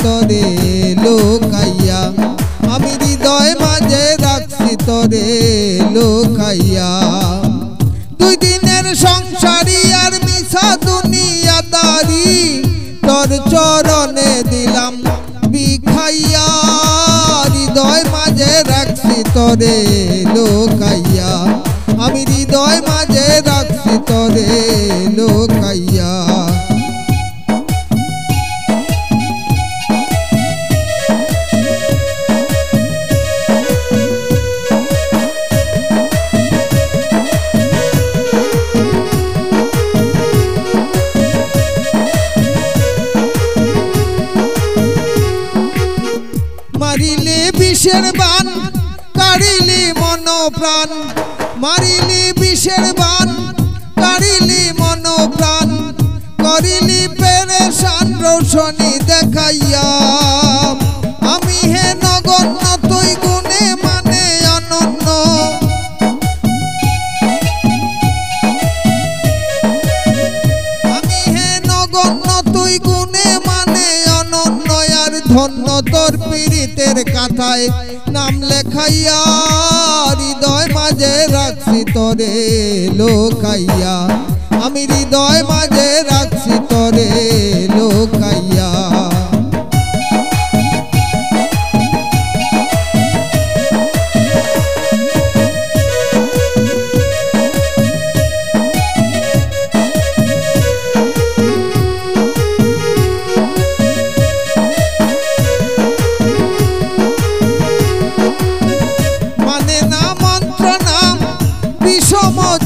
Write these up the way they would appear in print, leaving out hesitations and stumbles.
তোরে লুকাইয়া আমি হৃদয় মাঝে রাখছি তোরে লুকাইয়া দুই দিনের সংসারী আর মিছা দুনিয়াদারি তোর চরণে দিলাম বিখাইয়া হৃদয় মাঝে রাখছি তোরে লুকাইয়া আমি হৃদয় মাঝে রাখছি তোরে লুকাইয়া মারিলে বিষের বান কাড়িলি মন প্রাণ মারিলি বিষের বান কাড়িলি মন প্রাণ করিলি পেরেশান রৌশনি দেখাইয়া আমি হে নগণ্য তুই গুণে মানে অনন্য আমি হে নগণ্য তুই গুণে মানে অনন্য আর ধন্য তোর পীড়িতের কাঁথায় নাম লেখাইয়া হৃদয় মাঝে রাখছি তোরে লুকাইয়া আমি হৃদয় মাঝে রাখছি তোরে লুকাইয়া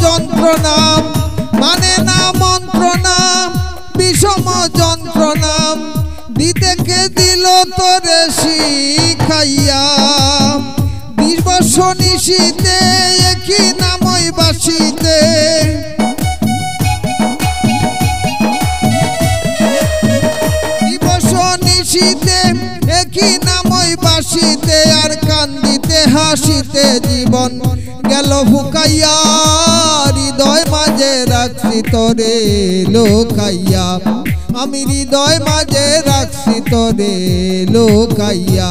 যন্ত্রণাম মানে না মন্ত্র নাম বিষম যন্ত্রণাম দিতে কে দিল তোরে শিখাইয়া 20 বছর নিশিতে একই নামই বাসিতে 20 বছর নিশিতে একই নামই বাসিতে আর কান্দিতে হাসিতে জীবন গেল ফুকাইয়া হৃদয় মাঝে রাখছি তোরে লুকাইয়া আমি হৃদয় মাঝে রাখছি তোরে লুকাইয়া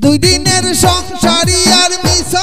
দুই দিনের সংসারী আর মিছা